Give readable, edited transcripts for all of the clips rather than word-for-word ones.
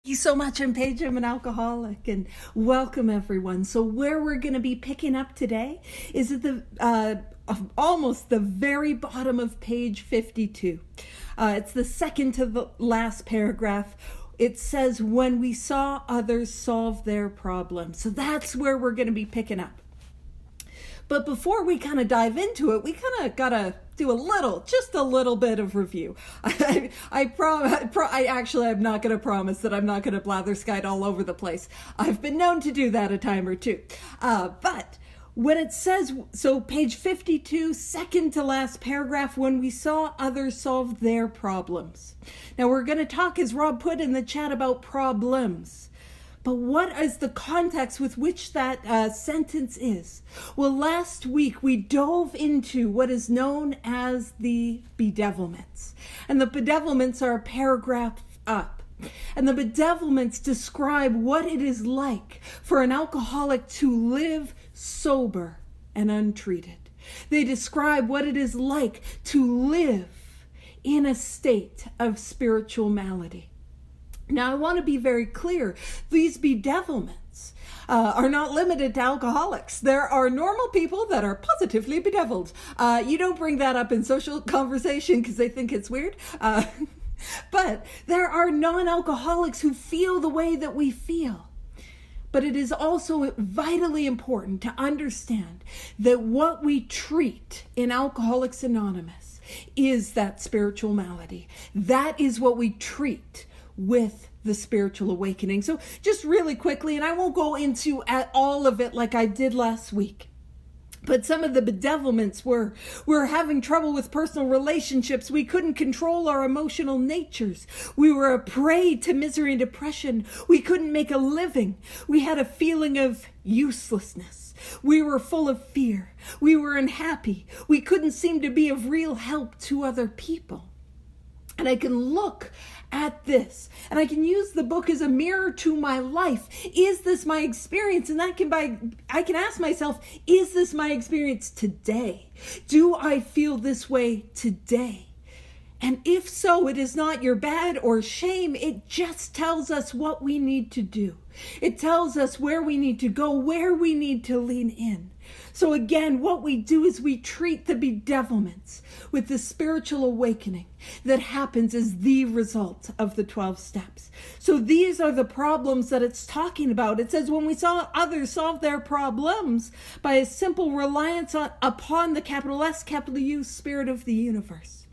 Thank you so much. I'm Paige. I'm an alcoholic, and welcome everyone. So where we're going to be picking up today is at the almost the very bottom of page 52. It's the second to the last paragraph. It says, when we saw others solve their problems. So that's where we're going to be picking up. But before we kind of dive into it, we kind of got to do just a little bit of review. I actually am not going to promise that I'm not going to Blatherskite all over the place. I've been known to do that a time or two. But when it says, so page 52, second to last paragraph, when we saw others solve their problems. Now we're going to talk, as Rob put in the chat, about problems. But what is the context with which that sentence is? Well, last week we dove into what is known as the bedevilments. And the bedevilments are a paragraph up. And the bedevilments describe what it is like for an alcoholic to live sober and untreated. They describe what it is like to live in a state of spiritual malady. Now, I want to be very clear. These bedevilments are not limited to alcoholics. There are normal people that are positively bedeviled. You don't bring that up in social conversation because they think it's weird. But there are non-alcoholics who feel the way that we feel. But it is also vitally important to understand that what we treat in Alcoholics Anonymous is that spiritual malady. That is what we treat with the spiritual awakening. So just really quickly, and I won't go into all of it like I did last week, but some of the bedevilments we're having trouble with personal relationships. We couldn't control our emotional natures. We were a prey to misery and depression. We couldn't make a living. We had a feeling of uselessness. We were full of fear. We were unhappy. We couldn't seem to be of real help to other people. And I can look at this, and I can use the book as a mirror to my life. Is this my experience? And I can ask myself, is this my experience today? Do I feel this way today? And if so, it is not your bad or shame. It just tells us what we need to do. It tells us where we need to go, where we need to lean in. So again, what we do is we treat the bedevilments with the spiritual awakening that happens as the result of the 12 steps. So these are the problems that it's talking about. It says, when we saw others solve their problems by a simple reliance upon the capital S, capital U, Spirit of the universe.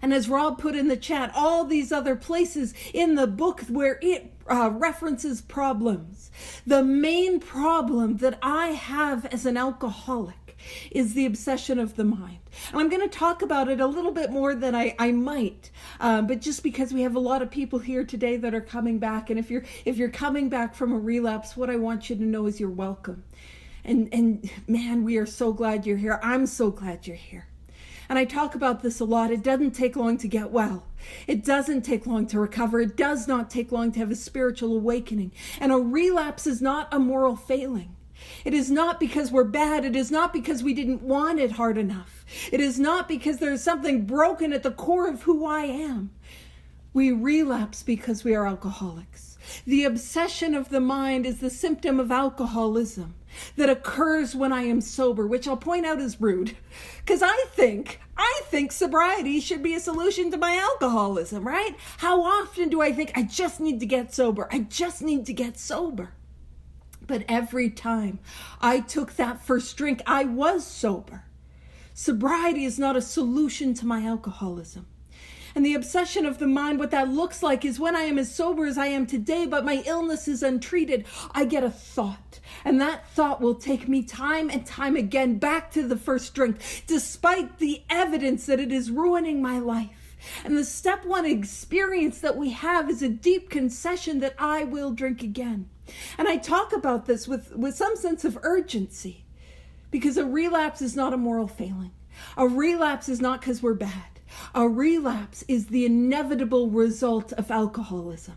And as Rob put in the chat, all these other places in the book where it references problems. The main problem that I have as an alcoholic is the obsession of the mind. And I'm going to talk about it a little bit more than I might, but just because we have a lot of people here today that are coming back. And if you're coming back from a relapse, what I want you to know is you're welcome. And man, we are so glad you're here. I'm so glad you're here. And I talk about this a lot. It doesn't take long to get well. It doesn't take long to recover. It does not take long to have a spiritual awakening. And a relapse is not a moral failing. It is not because we're bad. It is not because we didn't want it hard enough. It is not because there's something broken at the core of who I am. We relapse because we are alcoholics. The obsession of the mind is the symptom of alcoholism that occurs when I am sober, which I'll point out is rude, because I think sobriety should be a solution to my alcoholism, right? How often do I think I just need to get sober? I just need to get sober. But every time I took that first drink, I was sober. Sobriety is not a solution to my alcoholism. And the obsession of the mind, what that looks like is when I am as sober as I am today, but my illness is untreated, I get a thought. And that thought will take me time and time again back to the first drink, despite the evidence that it is ruining my life. And the step one experience that we have is a deep concession that I will drink again. And I talk about this with some sense of urgency, because a relapse is not a moral failing. A relapse is not because we're bad. A relapse is the inevitable result of alcoholism.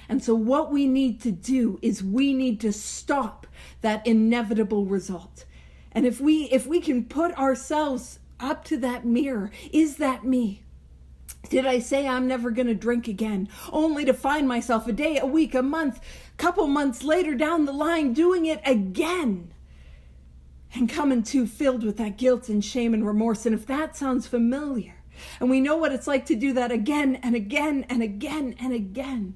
And so what we need to do is we need to stop that inevitable result. And if we can put ourselves up to that mirror, is that me? Did I say I'm never going to drink again, only to find myself a day, a week, a month, couple months later down the line doing it again? And coming to filled with that guilt and shame and remorse. And if that sounds familiar, and we know what it's like to do that again and again and again and again,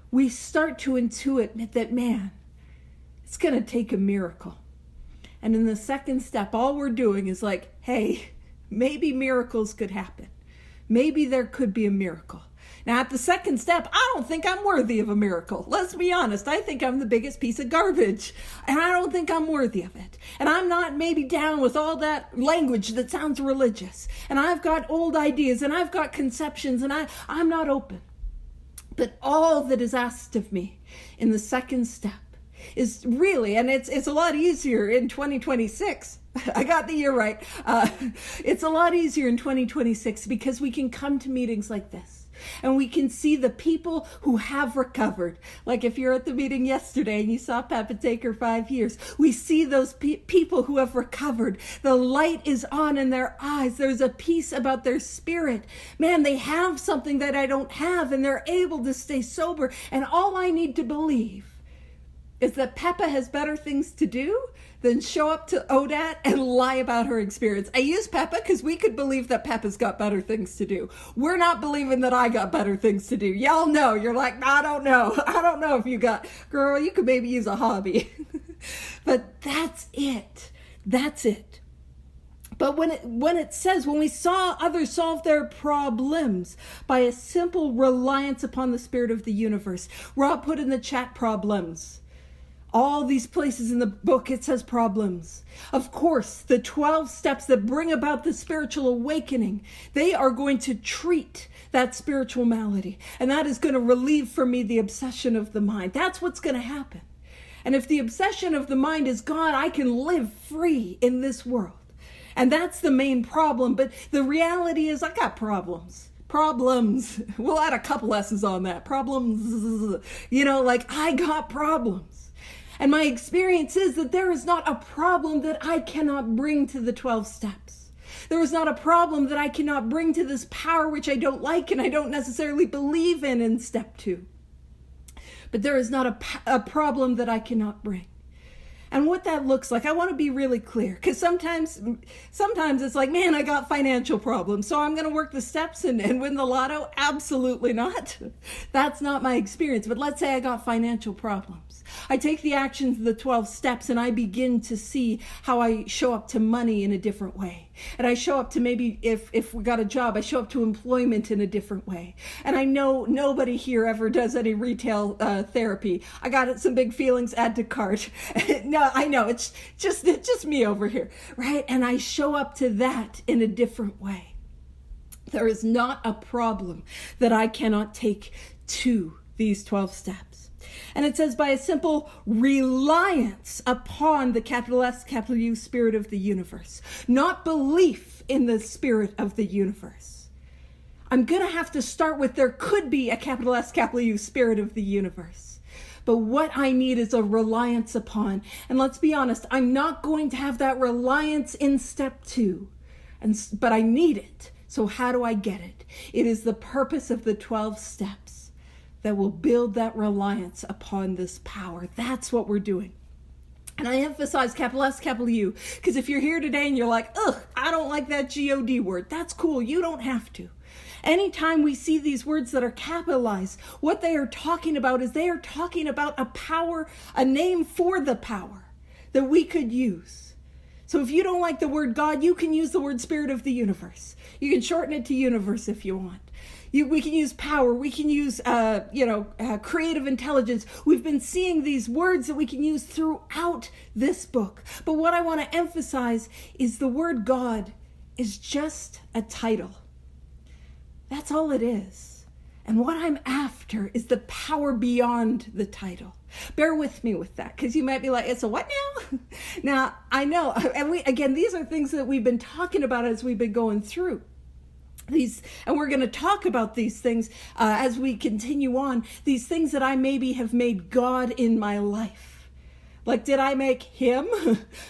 we start to intuit that, man, it's going to take a miracle. And in the second step, all we're doing is like, hey, maybe miracles could happen. Maybe there could be a miracle. Now, at the second step, I don't think I'm worthy of a miracle. Let's be honest. I think I'm the biggest piece of garbage, and I don't think I'm worthy of it. And I'm not maybe down with all that language that sounds religious. And I've got old ideas, and I've got conceptions, and I'm not open. But all that is asked of me in the second step is really, and it's a lot easier in 2026. I got the year right. It's a lot easier in 2026 because we can come to meetings like this. And we can see the people who have recovered. Like if you're at the meeting yesterday and you saw Papa take her 5 years, we see those people who have recovered. The light is on in their eyes. There's a peace about their spirit. Man, they have something that I don't have, and they're able to stay sober. And all I need to believe is that Peppa has better things to do than show up to ODAAT and lie about her experience. I use Peppa because we could believe that Peppa's got better things to do. We're not believing that I got better things to do. Y'all know. You're like, I don't know. I don't know if you got, girl, you could maybe use a hobby. But that's it. That's it. But when it says, when we saw others solve their problems by a simple reliance upon the Spirit of the universe, Rob put in the chat problems. All these places in the book, it says problems. Of course, the 12 steps that bring about the spiritual awakening, they are going to treat that spiritual malady. And that is going to relieve for me the obsession of the mind. That's what's going to happen. And if the obsession of the mind is gone, I can live free in this world. And that's the main problem. But the reality is I got problems. Problems. We'll add a couple S's on that. Problems. Like I got problems. And my experience is that there is not a problem that I cannot bring to the 12 steps. There is not a problem that I cannot bring to this power which I don't like and I don't necessarily believe in step 2. But there is not a problem that I cannot bring. And what that looks like, I want to be really clear, because sometimes it's like, man, I got financial problems, so I'm going to work the steps and win the lotto. Absolutely not. That's not my experience. But let's say I got financial problems. I take the actions of the 12 steps and I begin to see how I show up to money in a different way. And I show up to maybe, if we got a job, I show up to employment in a different way. And I know nobody here ever does any retail therapy. I got some big feelings, add to cart. No, I know, it's just me over here, right? And I show up to that in a different way. There is not a problem that I cannot take to these 12 steps. And it says, by a simple reliance upon the capital S, capital U Spirit of the universe, not belief in the Spirit of the universe. I'm going to have to start with there could be a capital S, capital U Spirit of the universe. But what I need is a reliance upon. And let's be honest, I'm not going to have that reliance in step 2. But I need it. So how do I get it? It is the purpose of the 12 steps that will build that reliance upon this power. That's what we're doing. And I emphasize capital S, capital U, because if you're here today and you're like, ugh, I don't like that God word, that's cool. You don't have to. Anytime we see these words that are capitalized, what they are talking about is they are talking about a power, a name for the power that we could use. So if you don't like the word God, you can use the word Spirit of the universe. You can shorten it to universe if you want. We can use power. We can use, creative intelligence. We've been seeing these words that we can use throughout this book. But what I want to emphasize is the word God is just a title. That's all it is. And what I'm after is the power beyond the title. Bear with me with that, because you might be like, it's a what now? Now, I know. And these are things that we've been talking about as we've been going through. And we're going to talk about these things as we continue on, these things that I maybe have made God in my life. Like, did I make him,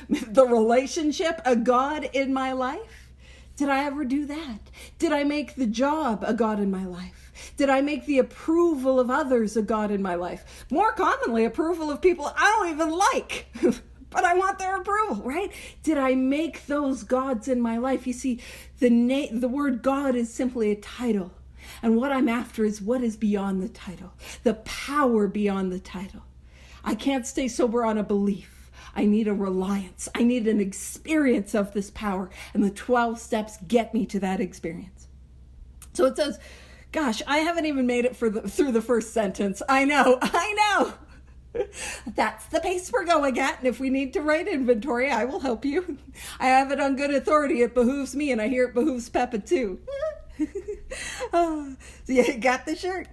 the relationship, a God in my life? Did I ever do that? Did I make the job a God in my life? Did I make the approval of others a God in my life? More commonly, approval of people I don't even like, but I want their approval, right? Did I make those gods in my life? You see, the word God is simply a title. And what I'm after is what is beyond the title, the power beyond the title. I can't stay sober on a belief. I need a reliance. I need an experience of this power. And the 12 steps get me to that experience. So it says, gosh, I haven't even made it through the first sentence. I know. That's the pace we're going at. And if we need to write inventory, I will help you. I have it on good authority. It behooves me, and I hear it behooves Peppa too. Oh, so you got the shirt.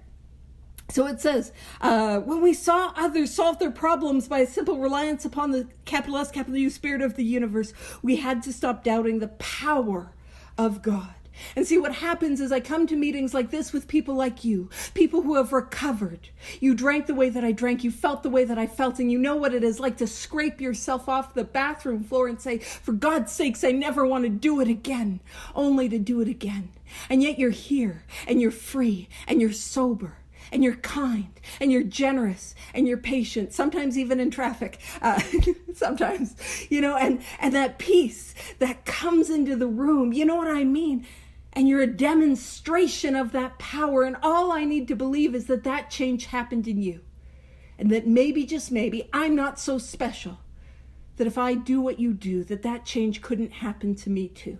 So it says, when we saw others solve their problems by a simple reliance upon the capital S, capital U Spirit of the universe, we had to stop doubting the power of God. And see, what happens is I come to meetings like this with people like you, people who have recovered. You drank the way that I drank, you felt the way that I felt, and you know what it is like to scrape yourself off the bathroom floor and say, for God's sakes, I never want to do it again, only to do it again. And yet you're here, and you're free, and you're sober. And you're kind, and you're generous, and you're patient, sometimes even in traffic, sometimes, and that peace that comes into the room, you know what I mean? And you're a demonstration of that power, and all I need to believe is that change happened in you. And that maybe, just maybe, I'm not so special, that if I do what you do, that change couldn't happen to me too.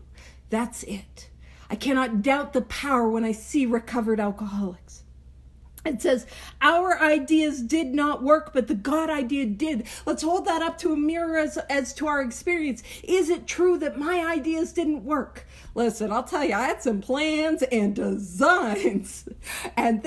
That's it. I cannot doubt the power when I see recovered alcoholics. It says, our ideas did not work, but the God idea did. Let's hold that up to a mirror as to our experience. Is it true that my ideas didn't work? Listen, I'll tell you, I had some plans and designs, and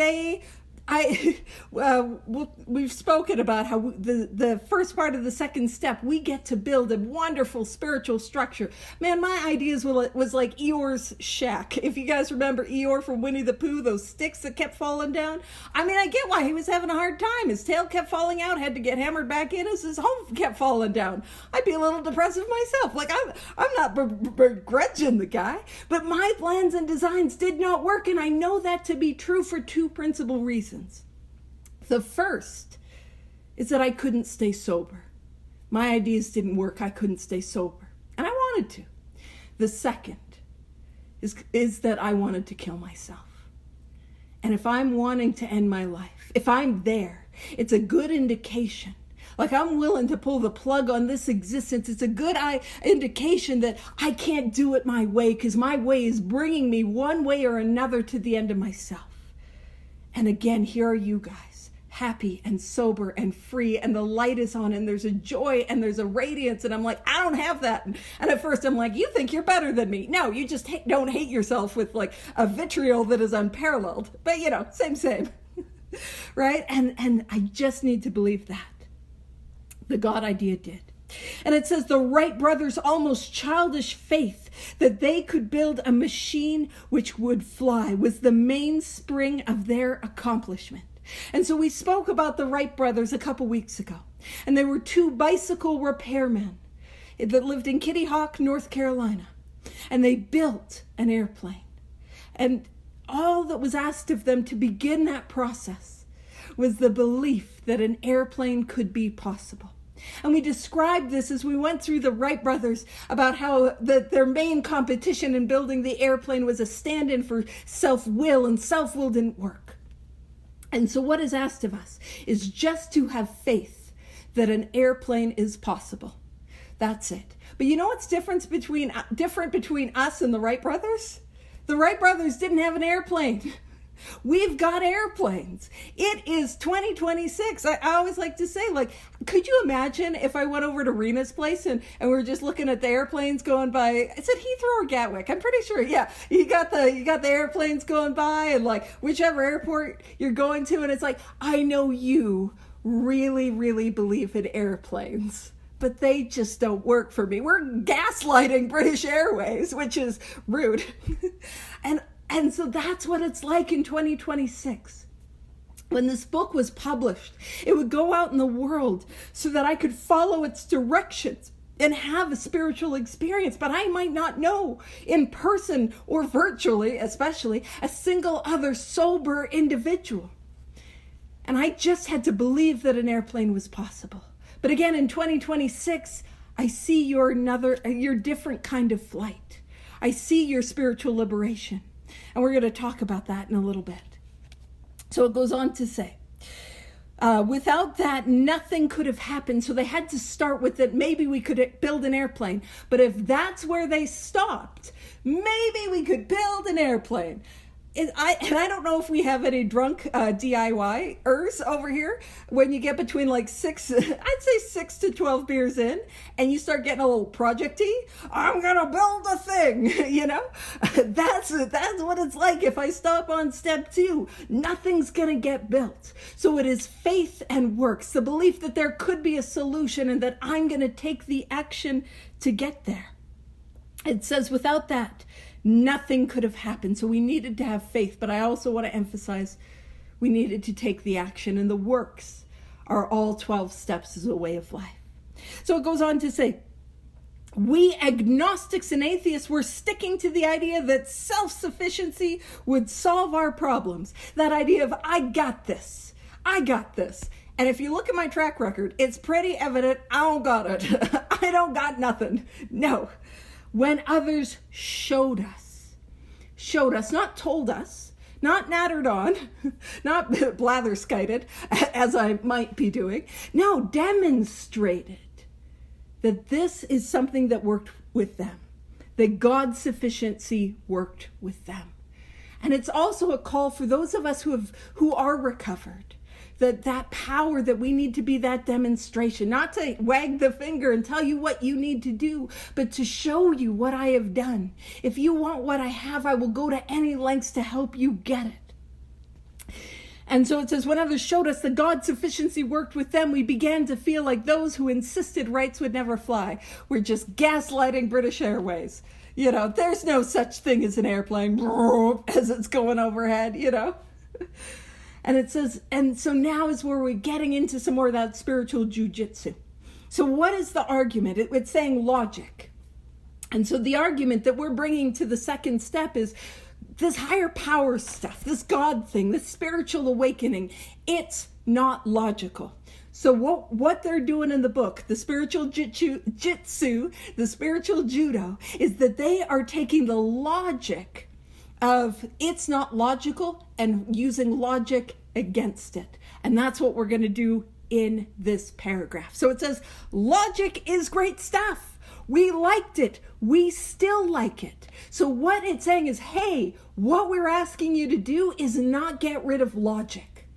we've spoken about how the first part of the second step, we get to build a wonderful spiritual structure. Man, my ideas was like Eeyore's shack. If you guys remember Eeyore from Winnie the Pooh, those sticks that kept falling down. I mean, I get why he was having a hard time. His tail kept falling out, had to get hammered back in as his home kept falling down. I'd be a little depressive myself. Like, I'm not begrudging the guy, but my plans and designs did not work, and I know that to be true for two principal reasons. The first is that I couldn't stay sober. My ideas didn't work. I couldn't stay sober. And I wanted to. The second is that I wanted to kill myself. And if I'm wanting to end my life, if I'm there, it's a good indication. Like, I'm willing to pull the plug on this existence. It's a good indication that I can't do it my way, because my way is bringing me one way or another to the end of myself. And again, here are you guys, happy and sober and free, and the light is on, and there's a joy and there's a radiance, and I'm like, I don't have that. And at first I'm like, you think you're better than me. No, you just don't hate yourself with like a vitriol that is unparalleled. But same, right? And I just need to believe that. The God idea did. And it says the Wright brothers' almost childish faith that they could build a machine which would fly was the mainspring of their accomplishment. And so we spoke about the Wright brothers a couple weeks ago. And they were two bicycle repairmen that lived in Kitty Hawk, North Carolina. And they built an airplane. And all that was asked of them to begin that process was the belief that an airplane could be possible. And we described this as we went through the Wright brothers about how their main competition in building the airplane was a stand-in for self-will, and self-will didn't work. And so what is asked of us is just to have faith that an airplane is possible. That's it. But you know what's different between us and the Wright brothers? The Wright brothers didn't have an airplane. We've got airplanes. It is 2026. I always like to say, like, could you imagine if I went over to Rena's place and we were just looking at the airplanes going by? Is it Heathrow or Gatwick? I'm pretty sure. Yeah, you got the airplanes going by, and like whichever airport you're going to, and it's like, I know you really, really believe in airplanes, but they just don't work for me. We're gaslighting British Airways, which is rude. And so that's what it's like in 2026. When this book was published, it would go out in the world so that I could follow its directions and have a spiritual experience, but I might not know in person or virtually, especially, a single other sober individual. And I just had to believe that an airplane was possible. But again, in 2026, I see your different kind of flight. I see your spiritual liberation. And we're going to talk about that in a little bit. So it goes on to say, without that, nothing could have happened. So they had to start with that. Maybe we could build an airplane. But if that's where they stopped, maybe we could build an airplane. And I don't know if we have any drunk DIYers over here. When you get between like 6 to 12 beers in, and you start getting a little project-y, I'm gonna build a thing, you know? That's what it's like. If I stop on step 2, nothing's gonna get built. So it is faith and works, the belief that there could be a solution and that I'm gonna take the action to get there. It says without that, nothing could have happened. So we needed to have faith, but I also want to emphasize we needed to take the action, and the works are all 12 steps as a way of life. So it goes on to say, we agnostics and atheists were sticking to the idea that self-sufficiency would solve our problems. That idea of, I got this. And if you look at my track record, it's pretty evident I don't got it. I don't got nothing. No. When others showed us, not told us, not nattered on, not blatherskited, as I might be doing. No, demonstrated that this is something that worked with them, that God's sufficiency worked with them. And it's also a call for those of us who are recovered, that power, that we need to be that demonstration, not to wag the finger and tell you what you need to do, but to show you what I have done. If you want what I have, I will go to any lengths to help you get it. And so it says, when others showed us that God's sufficiency worked with them, we began to feel like those who insisted rights would never fly. We're just gaslighting British Airways. You know, there's no such thing as an airplane as it's going overhead, you know. And it says, and so now is where we're getting into some more of that spiritual jujitsu. So what is the argument? It's saying logic. And so the argument that we're bringing to the second step is this higher power stuff, this God thing, this spiritual awakening. It's not logical. So what they're doing in the book, the spiritual jitsu, the spiritual judo, is that they are taking the logic of it's not logical and using logic against it. And that's what we're going to do in this paragraph. So it says, logic is great stuff. We liked it. We still like it. So what it's saying is, hey, what we're asking you to do is not get rid of logic.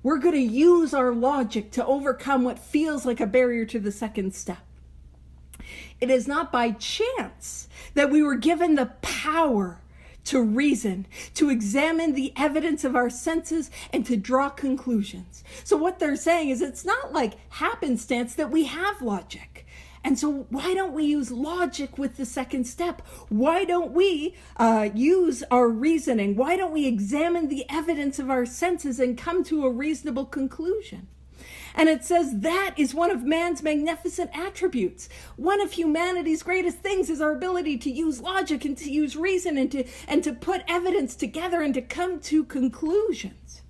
We're going to use our logic to overcome what feels like a barrier to the second step. It is not by chance that we were given the power to reason, to examine the evidence of our senses, and to draw conclusions. So what they're saying is it's not like happenstance that we have logic. And so why don't we use logic with the second step? Why don't we use our reasoning? Why don't we examine the evidence of our senses and come to a reasonable conclusion? And it says that is one of man's magnificent attributes. One of humanity's greatest things is our ability to use logic and to use reason and to put evidence together and to come to conclusions.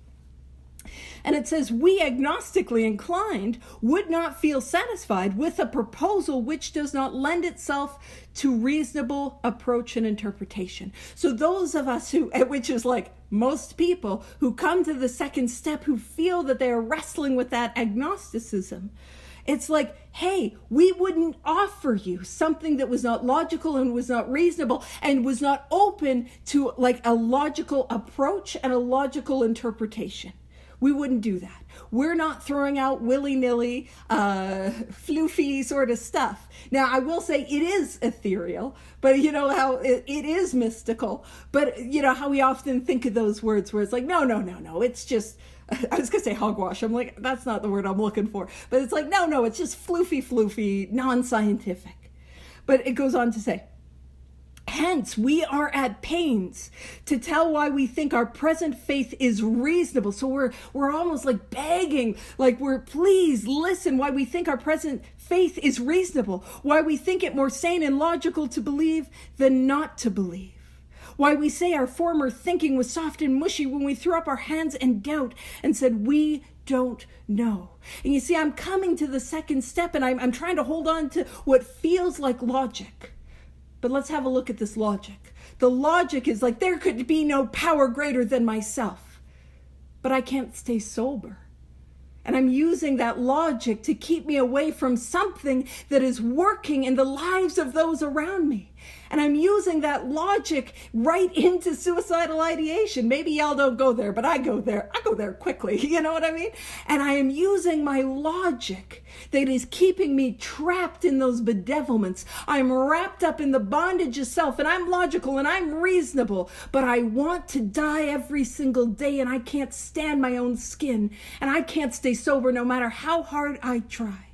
And it says, we agnostically inclined would not feel satisfied with a proposal which does not lend itself to reasonable approach and interpretation. So those of us which is like most people who come to the second step, who feel that they are wrestling with that agnosticism, it's like, hey, we wouldn't offer you something that was not logical and was not reasonable and was not open to like a logical approach and a logical interpretation. We wouldn't do that. We're not throwing out willy-nilly, floofy sort of stuff. Now, I will say it is ethereal, but you know how it is mystical. But you know how we often think of those words where it's like, no, it's just, I was going to say hogwash. I'm like, that's not the word I'm looking for. But it's like, no, it's just floofy, non-scientific. But it goes on to say, hence we are at pains to tell why we think our present faith is reasonable. So we're almost like begging, like please listen why we think our present faith is reasonable, why we think it more sane and logical to believe than not to believe. Why we say our former thinking was soft and mushy when we threw up our hands in doubt and said, we don't know. And you see, I'm coming to the second step, and I'm trying to hold on to what feels like logic. But let's have a look at this logic. The logic is like, there could be no power greater than myself. But I can't stay sober. And I'm using that logic to keep me away from something that is working in the lives of those around me. And I'm using that logic right into suicidal ideation. Maybe y'all don't go there, but I go there. I go there quickly. You know what I mean? And I am using my logic that is keeping me trapped in those bedevilments. I'm wrapped up in the bondage of self, and I'm logical and I'm reasonable, but I want to die every single day, and I can't stand my own skin, and I can't stay sober no matter how hard I try.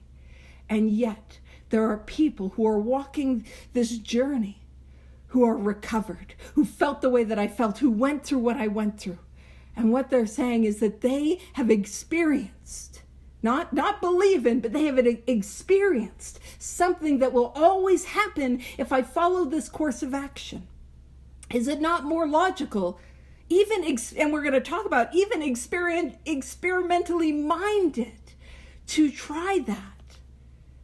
And yet, there are people who are walking this journey, who are recovered, who felt the way that I felt, who went through what I went through. And what they're saying is that they have experienced, not believe in, but they have experienced something that will always happen if I follow this course of action. Is it not more logical, and we're going to talk about even experimentally minded, to try that?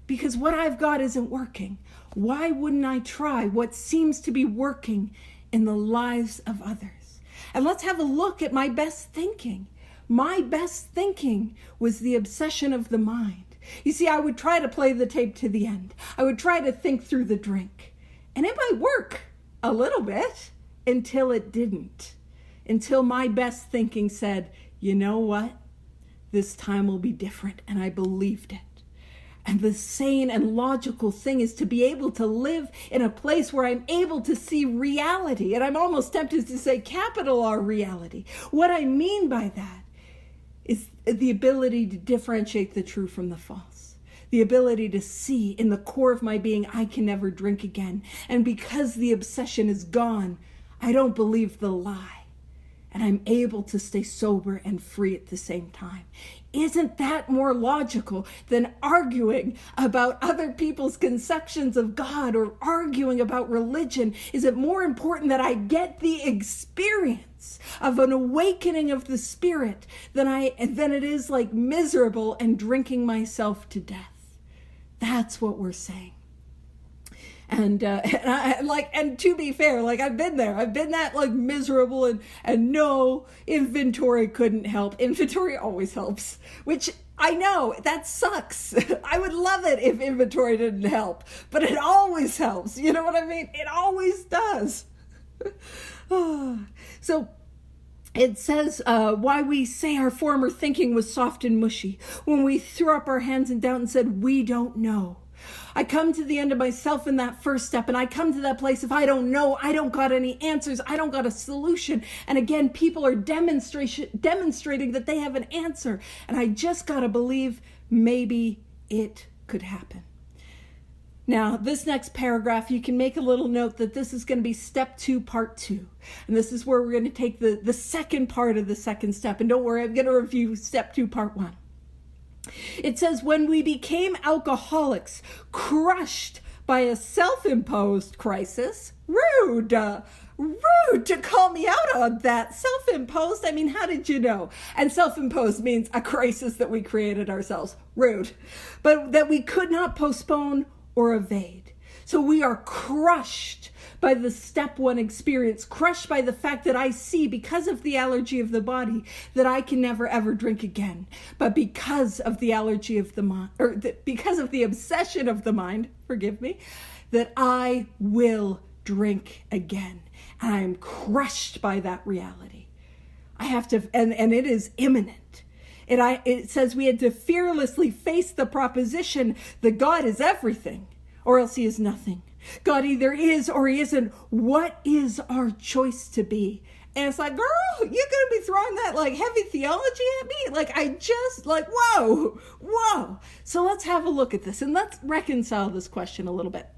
Because what I've got isn't working. Why wouldn't I try what seems to be working in the lives of others? And let's have a look at my best thinking. My best thinking was the obsession of the mind. You see, I would try to play the tape to the end. I would try to think through the drink. And it might work a little bit until it didn't. Until my best thinking said, you know what? This time will be different. And I believed it. And the sane and logical thing is to be able to live in a place where I'm able to see reality. And I'm almost tempted to say capital R reality. What I mean by that is the ability to differentiate the true from the false. The ability to see in the core of my being, I can never drink again. And because the obsession is gone, I don't believe the lie. And I'm able to stay sober and free at the same time. Isn't that more logical than arguing about other people's conceptions of God or arguing about religion? Is it more important that I get the experience of an awakening of the spirit than it is like miserable and drinking myself to death? That's what we're saying. And to be fair, like I've been there. I've been that like miserable and no, inventory couldn't help. Inventory always helps, which I know that sucks. I would love it if inventory didn't help, but it always helps. You know what I mean? It always does. So it says why we say our former thinking was soft and mushy when we threw up our hands in doubt and said, we don't know. I come to the end of myself in that first step, and I come to that place, if I don't know, I don't got any answers, I don't got a solution. And again, people are demonstrating that they have an answer, and I just got to believe maybe it could happen. Now, this next paragraph, you can make a little note that this is going to be step 2, part 2. And this is where we're going to take the second part of the second step. And don't worry, I'm going to review step 2, part 1. It says, when we became alcoholics, crushed by a self-imposed crisis, rude to call me out on that. Self-imposed, I mean, how did you know? And self-imposed means a crisis that we created ourselves. Rude. But that we could not postpone or evade. So we are crushed by the step 1 experience, crushed by the fact that I see, because of the allergy of the body, that I can never ever drink again. But because of the allergy of the mind, because of the obsession of the mind, forgive me, that I will drink again. And I am crushed by that reality. I have to, and it is imminent. It says we had to fearlessly face the proposition that God is everything, or else he is nothing. God either is or he isn't. What is our choice to be? And it's like, girl, you're going to be throwing that like heavy theology at me? Like I just like, whoa. So let's have a look at this and let's reconcile this question a little bit.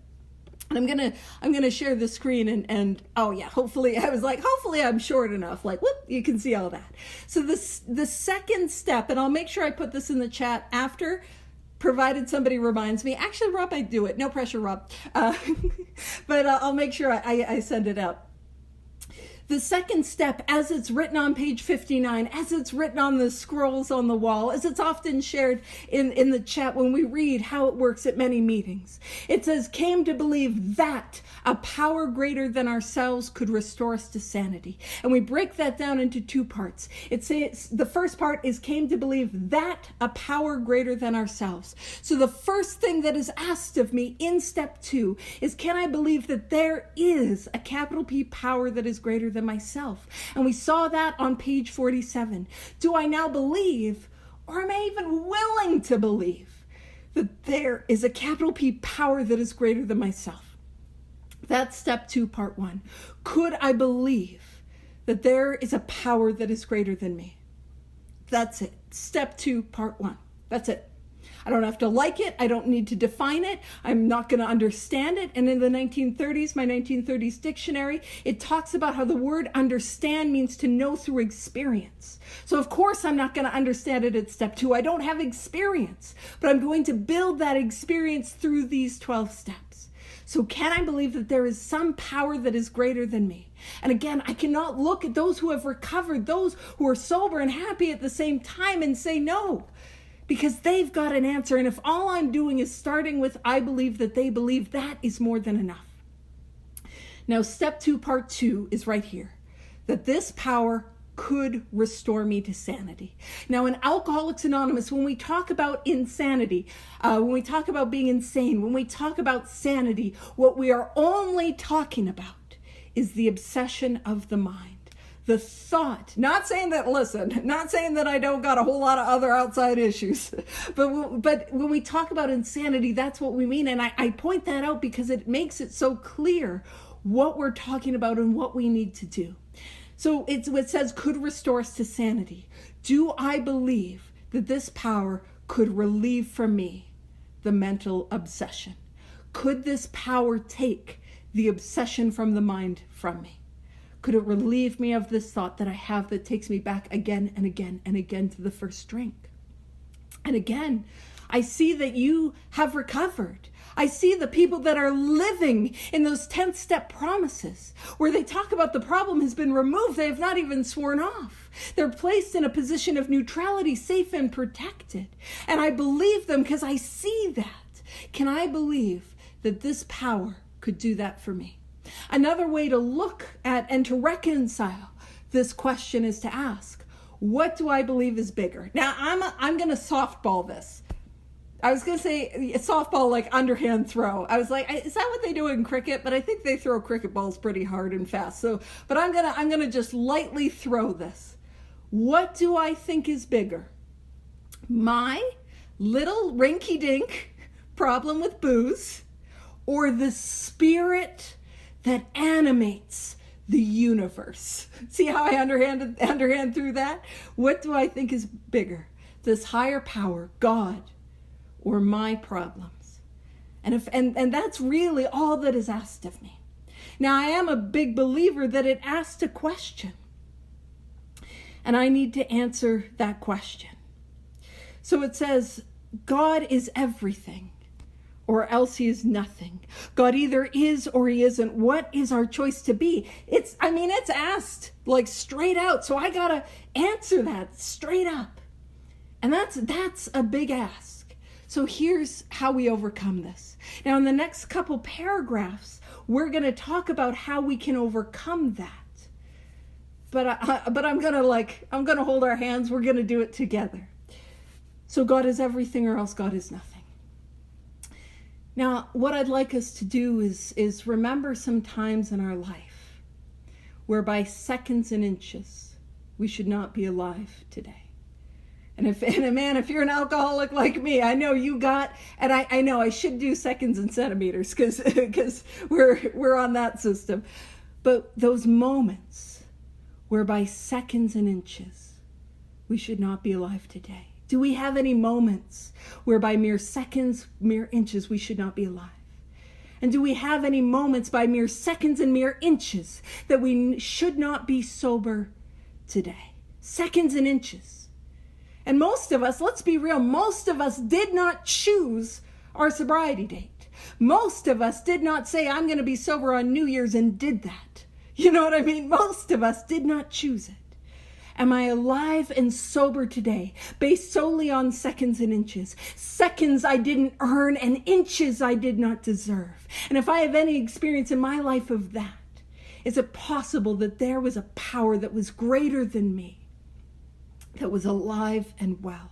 I'm gonna share the screen and oh yeah, hopefully I'm short enough. Like, whoop, you can see all that. So the second step, and I'll make sure I put this in the chat after, provided somebody reminds me. Actually, Rob, I do it. No pressure, Rob. But I'll make sure I send it out. The second step, as it's written on page 59, as it's written on the scrolls on the wall, as it's often shared in the chat when we read how it works at many meetings, it says, came to believe that a power greater than ourselves could restore us to sanity. And we break that down into two parts. It says the first part is came to believe that a power greater than ourselves. So the first thing that is asked of me in step 2 is, can I believe that there is a capital P power that is greater than myself? And we saw that on page 47. Do I now believe, or am I even willing to believe, that there is a capital P power that is greater than myself? That's step 2, part 1. Could I believe that there is a power that is greater than me? That's it. Step 2, part 1. That's it. I don't have to like it. I don't need to define it. I'm not going to understand it. And in the 1930s, my 1930s dictionary, it talks about how the word understand means to know through experience. So of course, I'm not going to understand it at step 2. I don't have experience, but I'm going to build that experience through these 12 steps. So can I believe that there is some power that is greater than me? And again, I cannot look at those who have recovered, those who are sober and happy at the same time and say no, because they've got an answer. And if all I'm doing is starting with, I believe that they believe, that is more than enough. Now, step 2, part 2 is right here, that this power could restore me to sanity. Now, in Alcoholics Anonymous, when we talk about insanity, when we talk about being insane, when we talk about sanity, what we are only talking about is the obsession of the mind. The thought, not saying that I don't got a whole lot of other outside issues, but when we talk about insanity, that's what we mean. And I point that out because it makes it so clear what we're talking about and what we need to do. So it says could restore us to sanity. Do I believe that this power could relieve from me the mental obsession? Could this power take the obsession from the mind from me? Could it relieve me of this thought that I have that takes me back again and again and again to the first drink? And again, I see that you have recovered. I see the people that are living in those 10th step promises where they talk about the problem has been removed. They have not even sworn off. They're placed in a position of neutrality, safe and protected. And I believe them because I see that. Can I believe that this power could do that for me? Another way to look at and to reconcile this question is to ask, what do I believe is bigger? Now, I'm going to softball this. I was going to say a softball, like underhand throw. I was like, is that what they do in cricket? But I think they throw cricket balls pretty hard and fast. So, but I'm going to just lightly throw this. What do I think is bigger? My little rinky-dink problem with booze, or the spirit that animates the universe? See how I underhand through that? What do I think is bigger? This higher power, God, or my problems? And that's really all that is asked of me. Now, I am a big believer that it asks a question, and I need to answer that question. So it says, God is everything, or else he is nothing. God either is or he isn't. What is our choice to be? It's asked like straight out. So I gotta answer that straight up. And that's a big ask. So here's how we overcome this. Now, in the next couple paragraphs, we're gonna talk about how we can overcome that. But I'm gonna hold our hands. We're gonna do it together. So God is everything, or else God is nothing. Now, what I'd like us to do is remember some times in our life where by seconds and inches, we should not be alive today. And if you're an alcoholic like me, I know you got, and I know I should do seconds and centimeters because we're on that system. But those moments where by seconds and inches, we should not be alive today. Do we have any moments where by mere seconds, mere inches, we should not be alive? And do we have any moments by mere seconds and mere inches that we should not be sober today? Seconds and inches. And most of us, let's be real, most of us did not choose our sobriety date. Most of us did not say, I'm going to be sober on New Year's, and did that. You know what I mean? Most of us did not choose it. Am I alive and sober today based solely on seconds and inches? Seconds I didn't earn and inches I did not deserve. And if I have any experience in my life of that, is it possible that there was a power that was greater than me, that was alive and well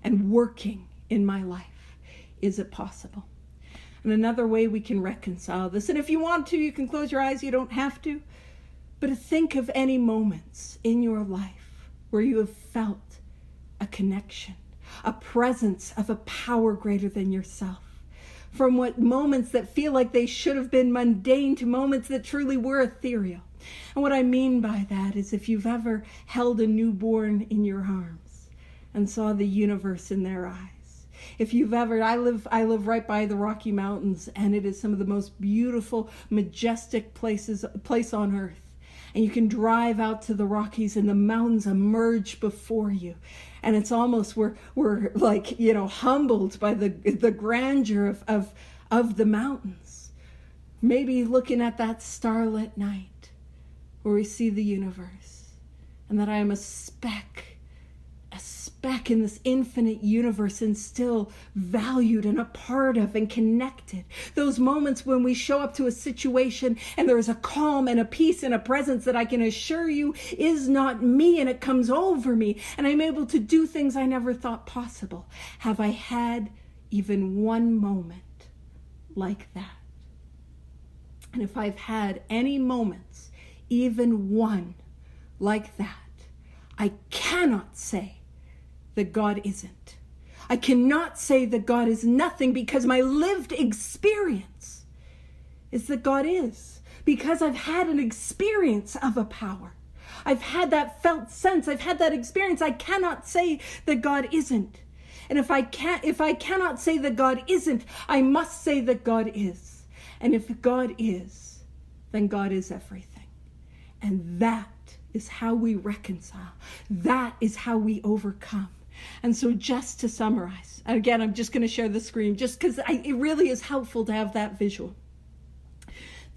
and working in my life? Is it possible? And another way we can reconcile this, and if you want to, you can close your eyes, you don't have to, but think of any moments in your life where you have felt a connection, a presence of a power greater than yourself. From what moments that feel like they should have been mundane to moments that truly were ethereal. And what I mean by that is if you've ever held a newborn in your arms and saw the universe in their eyes. If you've ever, I live right by the Rocky Mountains, and it is some of the most beautiful, majestic place on earth. And you can drive out to the Rockies and the mountains emerge before you. And it's almost, we're like, humbled by the grandeur of the mountains. Maybe looking at that starlit night where we see the universe, and that I am a speck in this infinite universe, and still valued and a part of and connected. Those moments when we show up to a situation and there is a calm and a peace and a presence that I can assure you is not me, and it comes over me, and I'm able to do things I never thought possible. Have I had even one moment like that? And if I've had any moments, even one like that, I cannot say that God isn't. I cannot say that God is nothing, because my lived experience is that God is. Because I've had an experience of a power. I've had that felt sense. I've had that experience. I cannot say that God isn't. And if I cannot say that God isn't, I must say that God is. And if God is, then God is everything. And that is how we reconcile. That is how we overcome. And so just to summarize, again, I'm just going to share the screen just because it really is helpful to have that visual.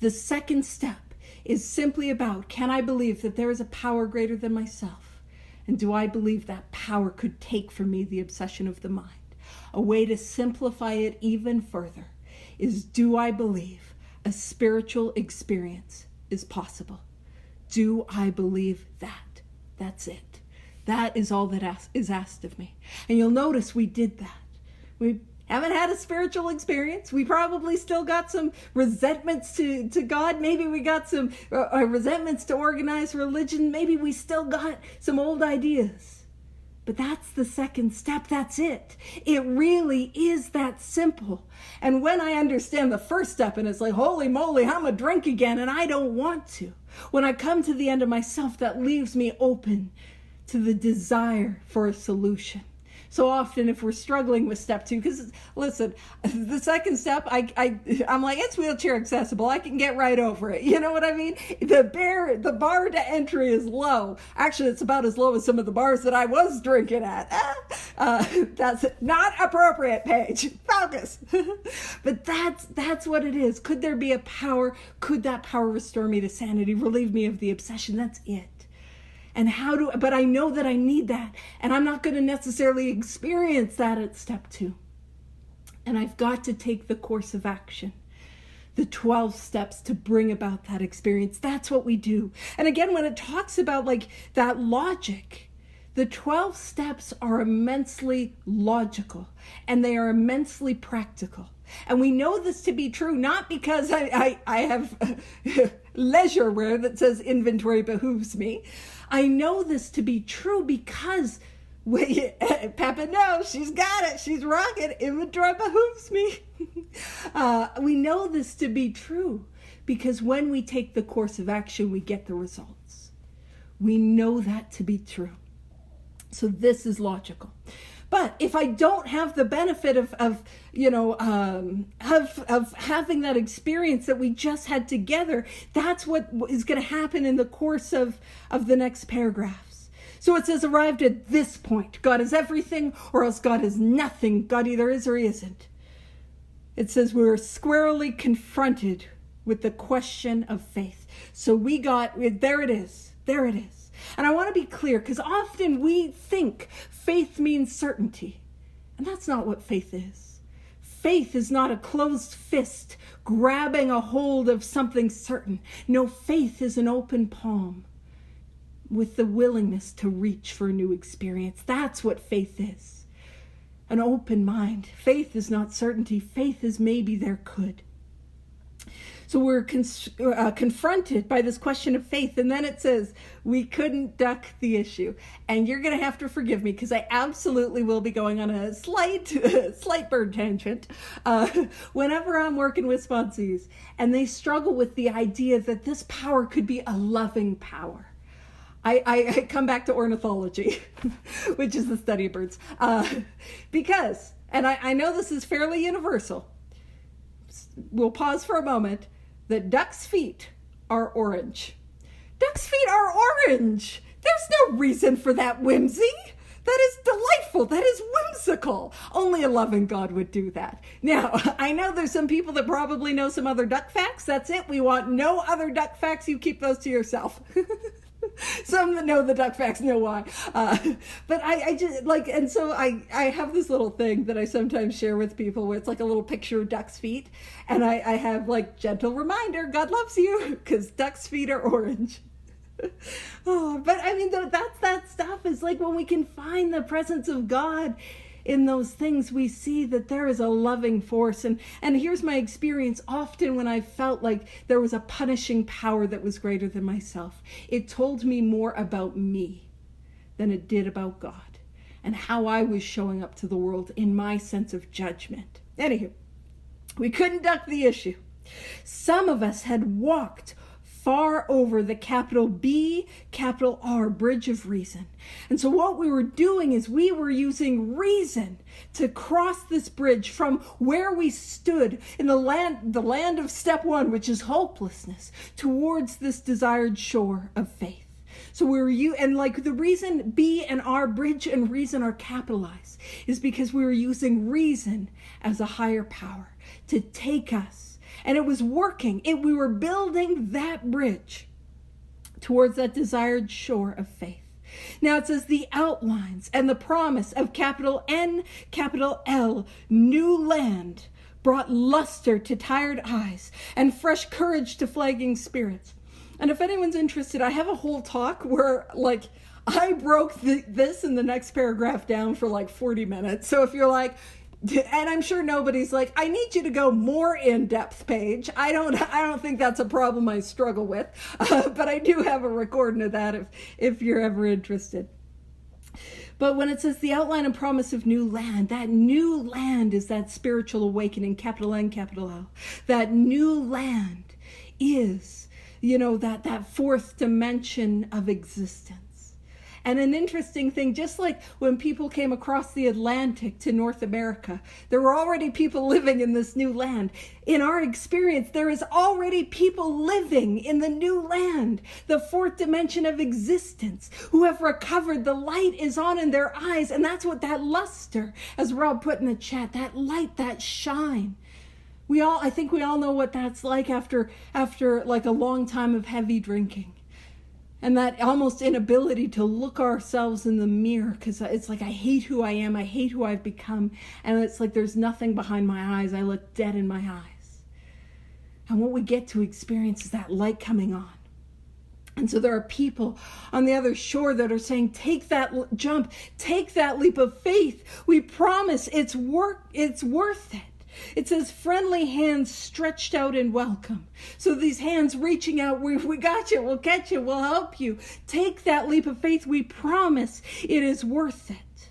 The second step is simply about, can I believe that there is a power greater than myself? And do I believe that power could take from me the obsession of the mind? A way to simplify it even further is, do I believe a spiritual experience is possible? Do I believe that? That's it. That is all that is asked of me. And you'll notice we did that. We haven't had a spiritual experience. We probably still got some resentments to God. Maybe we got some resentments to organized religion. Maybe we still got some old ideas. But that's the second step. That's it. It really is that simple. And when I understand the first step, and it's like, holy moly, I'm a drink again, and I don't want to. When I come to the end of myself, that leaves me open to the desire for a solution. So often if we're struggling with step 2, because listen, the second step, I'm like, it's wheelchair accessible. I can get right over it. You know what I mean? The bar to entry is low. Actually, it's about as low as some of the bars that I was drinking at. That's not appropriate, Paige. Focus. But that's what it is. Could there be a power? Could that power restore me to sanity, relieve me of the obsession? That's it. And but I know that I need that. And I'm not going to necessarily experience that at step 2. And I've got to take the course of action. The 12 steps to bring about that experience. That's what we do. And again, when it talks about like that logic, the 12 steps are immensely logical and they are immensely practical. And we know this to be true, not because I have leisure wear that says inventory behooves me. I know this to be true because Peppa knows, she's got it. She's rocking. Inventory behooves me. We know this to be true because when we take the course of action, we get the results. We know that to be true. So this is logical. But if I don't have the benefit of having that experience that we just had together, that's what is going to happen in the course of the next paragraphs. So it says, arrived at this point, God is everything, or else God is nothing. God either is or he isn't. It says we were squarely confronted with the question of faith. So there it is. And I want to be clear, because often we think faith means certainty. And that's not what faith is. Faith is not a closed fist grabbing a hold of something certain. No, faith is an open palm with the willingness to reach for a new experience. That's what faith is. An open mind. Faith is not certainty. Faith is maybe there could. So we're confronted by this question of faith. And then it says, we couldn't duck the issue. And you're going to have to forgive me, because I absolutely will be going on a slight bird tangent whenever I'm working with sponsees. And they struggle with the idea that this power could be a loving power. I come back to ornithology, which is the study of birds. Because, and I know this is fairly universal. We'll pause for a moment. That ducks' feet are orange. Ducks' feet are orange. There's no reason for that whimsy. That is delightful. That is whimsical. Only a loving God would do that. Now, I know there's some people that probably know some other duck facts. That's it. We want no other duck facts. You keep those to yourself. Some that know the duck facts know why. But I just and so I have this little thing that I sometimes share with people where it's like a little picture of duck's feet. And I have gentle reminder, God loves you, because duck's feet are orange. But I mean, that stuff is when we can find the presence of God in those things, we see that there is a loving force. And here's my experience often when I felt like there was a punishing power that was greater than myself. It told me more about me than it did about God and how I was showing up to the world in my sense of judgment. Anywho, we couldn't duck the issue. Some of us had walked far over the capital B, capital R bridge of reason. And so what we were doing is we were using reason to cross this bridge from where we stood in the land of step one, which is hopelessness, towards this desired shore of faith. So the reason B and R, bridge and reason, are capitalized is because we were using reason as a higher power to take us. And it was working. We were building that bridge towards that desired shore of faith. Now it says the outlines and the promise of capital N, capital L, new land, brought luster to tired eyes and fresh courage to flagging spirits. And if anyone's interested, I have a whole talk where I broke this in the next paragraph down for 40 minutes. So if you're and I'm sure nobody's I need you to go more in depth, Paige. I don't think that's a problem I struggle with, but I do have a recording of that if you're ever interested. But when it says the outline and promise of new land, that new land is that spiritual awakening, capital N, capital L. That new land is, that fourth dimension of existence. And an interesting thing, just like when people came across the Atlantic to North America, there were already people living in this new land. In our experience, there is already people living in the new land, the fourth dimension of existence, who have recovered. The light is on in their eyes, and that's what that luster, as Rob put in the chat, that light, that shine. I think we all know what that's like after a long time of heavy drinking. And that almost inability to look ourselves in the mirror, because it's I hate who I am, I hate who I've become, and it's there's nothing behind my eyes, I look dead in my eyes. And what we get to experience is that light coming on. And so there are people on the other shore that are saying, take that jump, take that leap of faith. We promise it's worth it. It says friendly hands stretched out in welcome. So these hands reaching out, we got you, we'll catch you, we'll help you. Take that leap of faith. We promise it is worth it.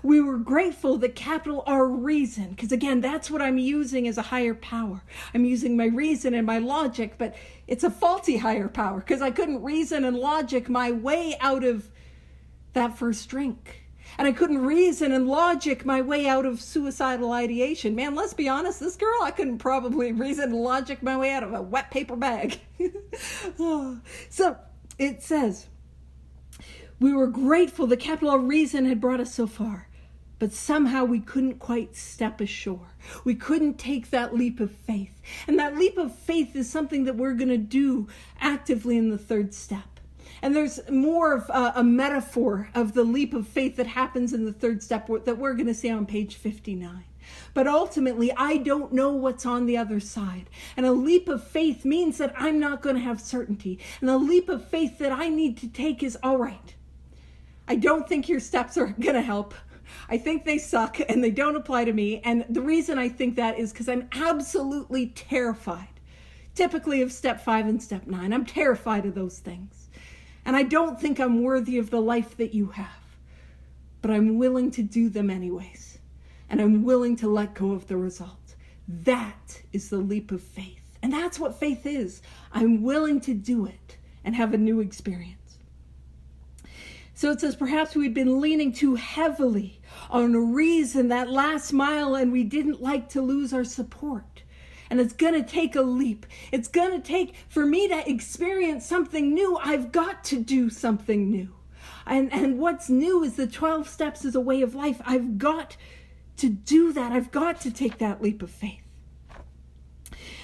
We were grateful that capital R reason, because again, that's what I'm using as a higher power. I'm using my reason and my logic, but it's a faulty higher power because I couldn't reason and logic my way out of that first drink. And I couldn't reason and logic my way out of suicidal ideation. Man, let's be honest, this girl, I couldn't probably reason and logic my way out of a wet paper bag. So it says, we were grateful the capital R reason had brought us so far, but somehow we couldn't quite step ashore. We couldn't take that leap of faith. And that leap of faith is something that we're going to do actively in the third step. And there's more of a metaphor of the leap of faith that happens in the third step that we're going to see on page 59. But ultimately, I don't know what's on the other side. And a leap of faith means that I'm not going to have certainty. And the leap of faith that I need to take is, all right, I don't think your steps are going to help. I think they suck and they don't apply to me. And the reason I think that is because I'm absolutely terrified, typically of step 5 and step 9. I'm terrified of those things. And I don't think I'm worthy of the life that you have. But I'm willing to do them anyways. And I'm willing to let go of the result. That is the leap of faith. And that's what faith is. I'm willing to do it and have a new experience. So it says, perhaps we'd been leaning too heavily on reason that last mile and we didn't like to lose our support. And it's going to take a leap. It's going to take, for me to experience something new, I've got to do something new. And what's new is the 12 steps as a way of life. I've got to do that. I've got to take that leap of faith.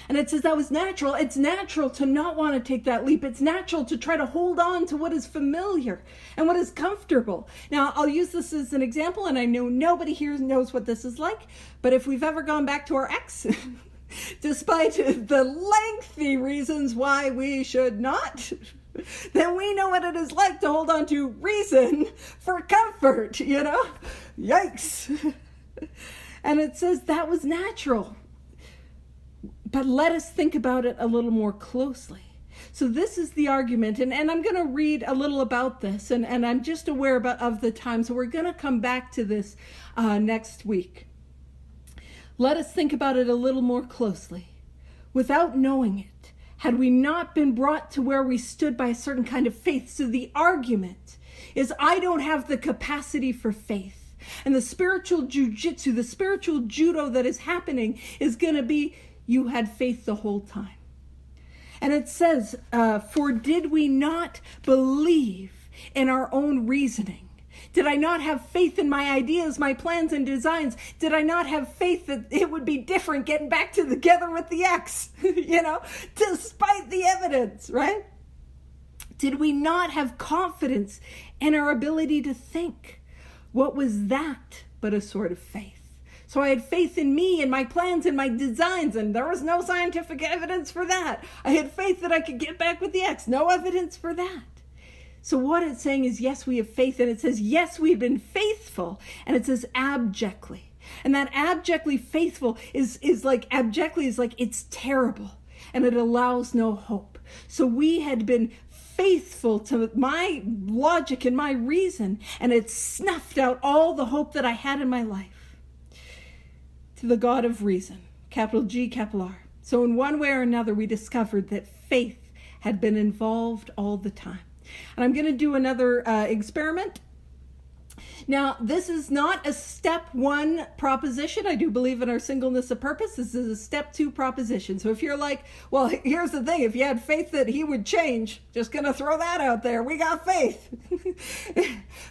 And it says that was natural. It's natural to not want to take that leap. It's natural to try to hold on to what is familiar and what is comfortable. Now, I'll use this as an example, and I know nobody here knows what this is like, but if we've ever gone back to our ex, despite the lengthy reasons why we should not, then we know what it is like to hold on to reason for comfort, you know? Yikes. And it says that was natural. But let us think about it a little more closely. So this is the argument, and I'm going to read a little about this, and I'm just aware of the time, so we're going to come back to this next week. Let us think about it a little more closely. Without knowing it, had we not been brought to where we stood by a certain kind of faith? So the argument is, I don't have the capacity for faith. And the spiritual jujitsu, the spiritual judo that is happening is going to be, you had faith the whole time. And it says, for did we not believe in our own reasoning? Did I not have faith in my ideas, my plans and designs? Did I not have faith that it would be different getting back together with the ex, you know, despite the evidence, right? Did we not have confidence in our ability to think? What was that but a sort of faith? So I had faith in me and my plans and my designs, and there was no scientific evidence for that. I had faith that I could get back with the ex. No evidence for that. So what it's saying is, yes, we have faith, and it says, yes, we've been faithful, and it says abjectly. And that abjectly faithful is like, abjectly is like, it's terrible, and it allows no hope. So we had been faithful to my logic and my reason, and it snuffed out all the hope that I had in my life. To the God of reason, capital G, capital R. So in one way or another, we discovered that faith had been involved all the time. And I'm going to do another experiment. Now, this is not a step 1 proposition. I do believe in our singleness of purpose. This is a step 2 proposition. So if you're like, well, here's the thing. If you had faith that he would change, just going to throw that out there. We got faith.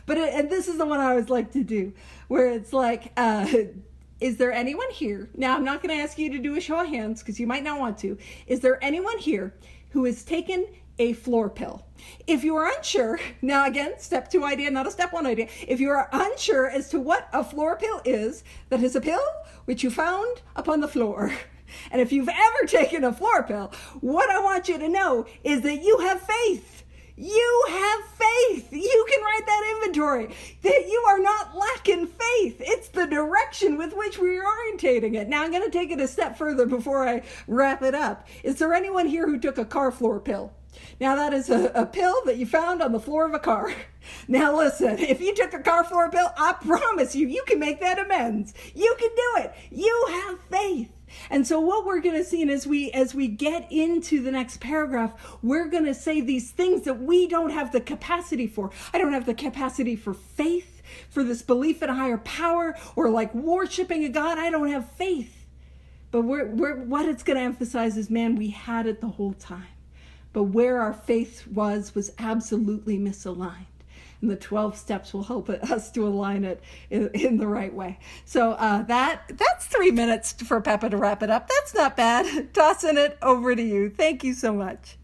And this is the one I always like to do, where it's like, is there anyone here? Now, I'm not going to ask you to do a show of hands because you might not want to. Is there anyone here who has taken a floor pill? If you are unsure, now again, step 2 idea, not a step 1 idea. If you are unsure as to what a floor pill is, that is a pill which you found upon the floor. And if you've ever taken a floor pill, what I want you to know is that you have faith. You have faith. You can write that inventory that you are not lacking faith. It's the direction with which we're orientating it. Now I'm going to take it a step further before I wrap it up. Is there anyone here who took a car floor pill? Now that is a pill that you found on the floor of a car. Now listen, if you took a car floor pill, I promise you, you can make that amends. You can do it. You have faith. And so what we're going to see, and as we get into the next paragraph, we're going to say these things that we don't have the capacity for. I don't have the capacity for faith, for this belief in a higher power, or like worshiping a God. I don't have faith. But what it's going to emphasize is, man, we had it the whole time. But where our faith was absolutely misaligned. And the 12 steps will help us to align it in the right way. So that's 3 minutes for Peppa to wrap it up. That's not bad. Tossing it over to you. Thank you so much.